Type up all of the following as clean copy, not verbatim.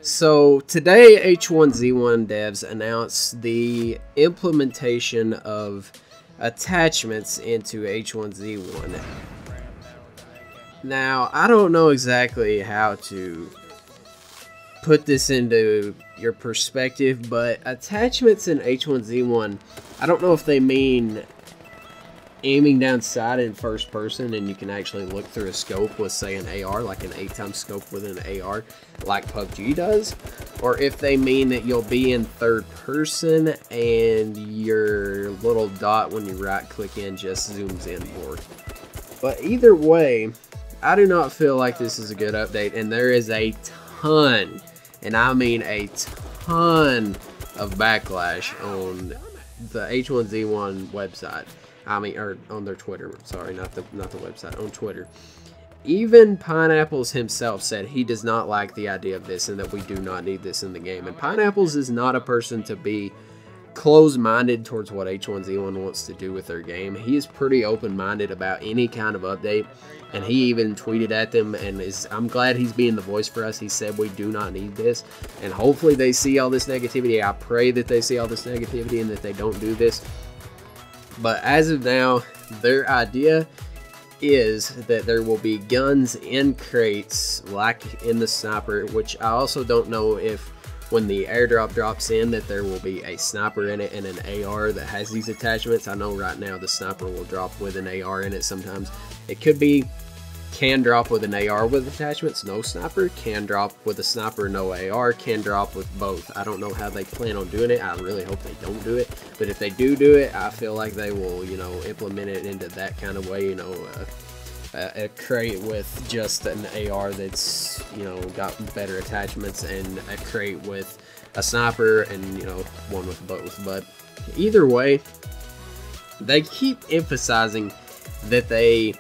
So today H1Z1 devs announced the implementation of attachments into H1Z1. Now, I don't know exactly how to put this into your perspective, but attachments in H1Z1, I don't know if they mean aiming down sight in first person and you can actually look through a scope with, say, an AR, like an 8x scope with an AR, like PUBG does, or if they mean that you'll be in third person and your little dot when you right click in just zooms in more. But either way, I do not feel like this is a good update, and there is a ton, and I mean a ton, of backlash on the H1Z1 website. Or on their Twitter. Sorry, not the website, on Twitter. Even Pineapples himself said he does not like the idea of this and that we do not need this in the game. And Pineapples is not a person to be closed-minded towards what H1Z1 wants to do with their game. He is pretty open-minded about any kind of update, and he even tweeted at them, and I'm glad he's being the voice for us. He said we do not need this, and hopefully they see all this negativity. I pray that they see all this negativity and that they don't do this. But as of now, their idea is that there will be guns in crates like in the sniper, which I also don't know if when the airdrop drops in that there will be a sniper in it and an AR that has these attachments. I know right now the sniper will drop with an AR in it sometimes. It could be can drop with an AR with attachments, no sniper, can drop with a sniper, no AR, can drop with both. I don't know how they plan on doing it. I really hope they don't do it, but if they do it, I feel like they will, you know, implement it into that kind of way, you know, a crate with just an AR that's, you know, got better attachments, and a crate with a sniper, and, you know, one with both. But either way, they keep emphasizing that they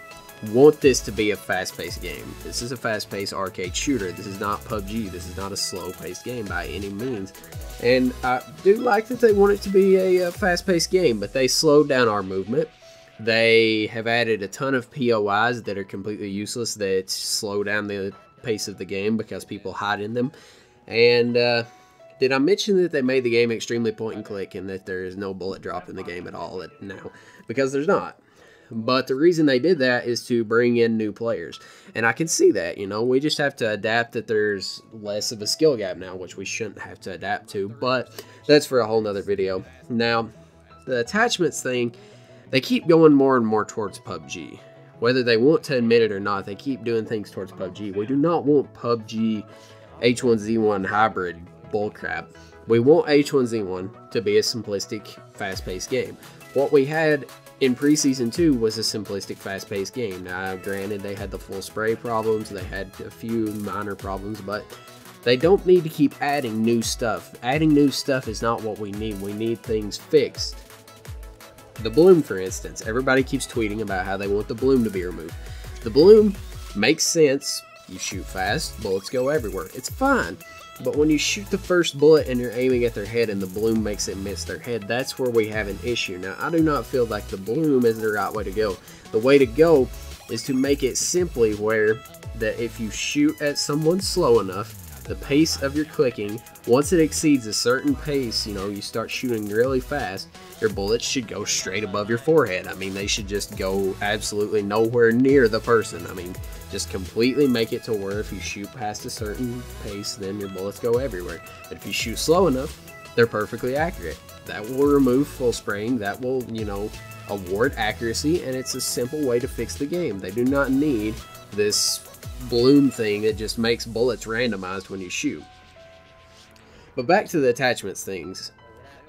want this to be a fast-paced game. This is a fast-paced arcade shooter. This is not PUBG. This is not a slow-paced game by any means. And I do like that they want it to be a fast-paced game, but they slowed down our movement. They have added a ton of POIs that are completely useless that slow down the pace of the game because people hide in them. And did I mention that they made the game extremely point-and-click and that there is no bullet drop in the game at all now? Because there's not. But the reason they did that is to bring in new players. And I can see that, you know, we just have to adapt that there's less of a skill gap now, which we shouldn't have to adapt to, but that's for a whole nother video. Now, the attachments thing, they keep going more and more towards PUBG. Whether they want to admit it or not, they keep doing things towards PUBG. We do not want PUBG H1Z1 hybrid bullcrap. We want H1Z1 to be a simplistic, fast-paced game. What we had in Preseason 2 was a simplistic, fast-paced game. Now, granted, they had the full spray problems, they had a few minor problems, but they don't need to keep adding new stuff. Adding new stuff is not what we need. We need things fixed. The bloom, for instance. Everybody keeps tweeting about how they want the bloom to be removed. The bloom makes sense. You shoot fast, bullets go everywhere. It's fine. But when you shoot the first bullet and you're aiming at their head and the bloom makes it miss their head, that's where we have an issue. Now, I do not feel like the bloom is the right way to go. The way to go is to make it simply where that if you shoot at someone slow enough, the pace of your clicking, once it exceeds a certain pace, you know, you start shooting really fast, your bullets should go straight above your forehead. I mean, they should just go absolutely nowhere near the person. I mean, just completely make it to where if you shoot past a certain pace, then your bullets go everywhere. But if you shoot slow enough, they're perfectly accurate. That will remove full spraying. That will, you know, award accuracy, and it's a simple way to fix the game. They do not need this bloom thing that just makes bullets randomized when you shoot. But back to the attachments things.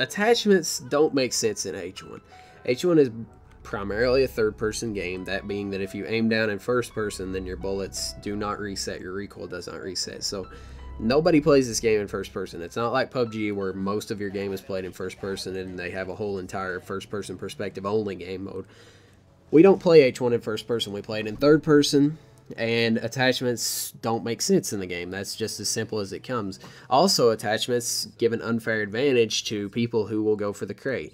Attachments don't make sense in H1. H1 is primarily a third-person game, that being that if you aim down in first person, then your bullets do not reset, your recoil does not reset. So nobody plays this game in first person. It's not like PUBG where most of your game is played in first person and they have a whole entire first-person perspective only game mode. We don't play H1 in first person, we play it in third person, and attachments don't make sense in the game. That's just as simple as it comes. Also, attachments give an unfair advantage to people who will go for the crate.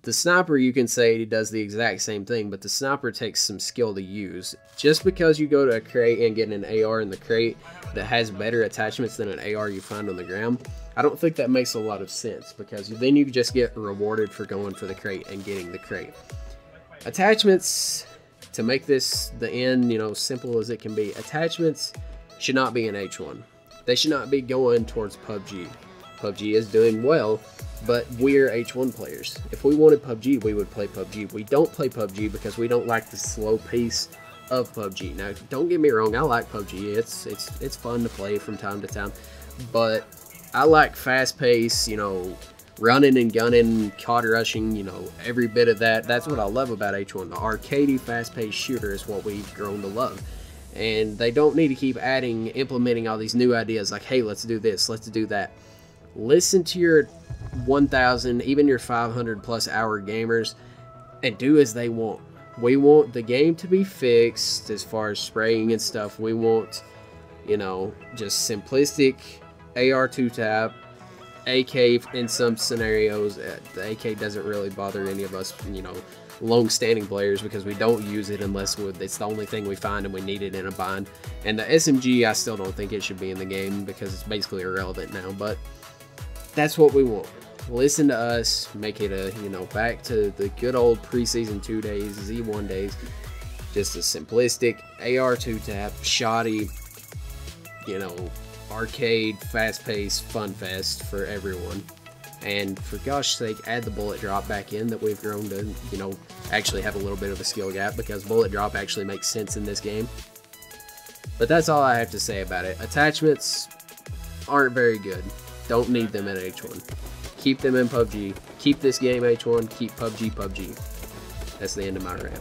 The sniper, you can say, does the exact same thing, but the sniper takes some skill to use. Just because you go to a crate and get an AR in the crate that has better attachments than an AR you find on the ground, I don't think that makes a lot of sense, because then you just get rewarded for going for the crate and getting the crate. Attachments, to make this the end, you know, simple as it can be, attachments should not be in H1. They should not be going towards PUBG. PUBG is doing well, but we're H1 players. If we wanted PUBG, we would play PUBG. We don't play PUBG because we don't like the slow pace of PUBG. Now, don't get me wrong, I like PUBG. It's fun to play from time to time, but I like fast pace, you know, running and gunning, card rushing, you know, every bit of that. That's what I love about H1. The arcadey, fast-paced shooter is what we've grown to love. And they don't need to keep implementing all these new ideas like, hey, let's do this, let's do that. Listen to your 1,000, even your 500 plus hour gamers, and do as they want. We want the game to be fixed as far as spraying and stuff. We want, you know, just simplistic AR 2-tap, AK in some scenarios. The AK doesn't really bother any of us, you know, long-standing players, because we don't use it unless it's the only thing we find and we need it in a bind. And the SMG, I still don't think it should be in the game because it's basically irrelevant now, but that's what we want. Listen to us, make it a, you know, back to the good old preseason 2 days, Z1 days, just a simplistic AR 2-tap, shoddy, you know, arcade, fast-paced fun fest for everyone. And for gosh sake, add the bullet drop back in that we've grown to, you know, actually have a little bit of a skill gap, because bullet drop actually makes sense in this game. But that's all I have to say about it. Attachments aren't very good. Don't need them in H1. Keep them in PUBG. Keep this game H1. Keep PUBG PUBG. That's the end of my rant.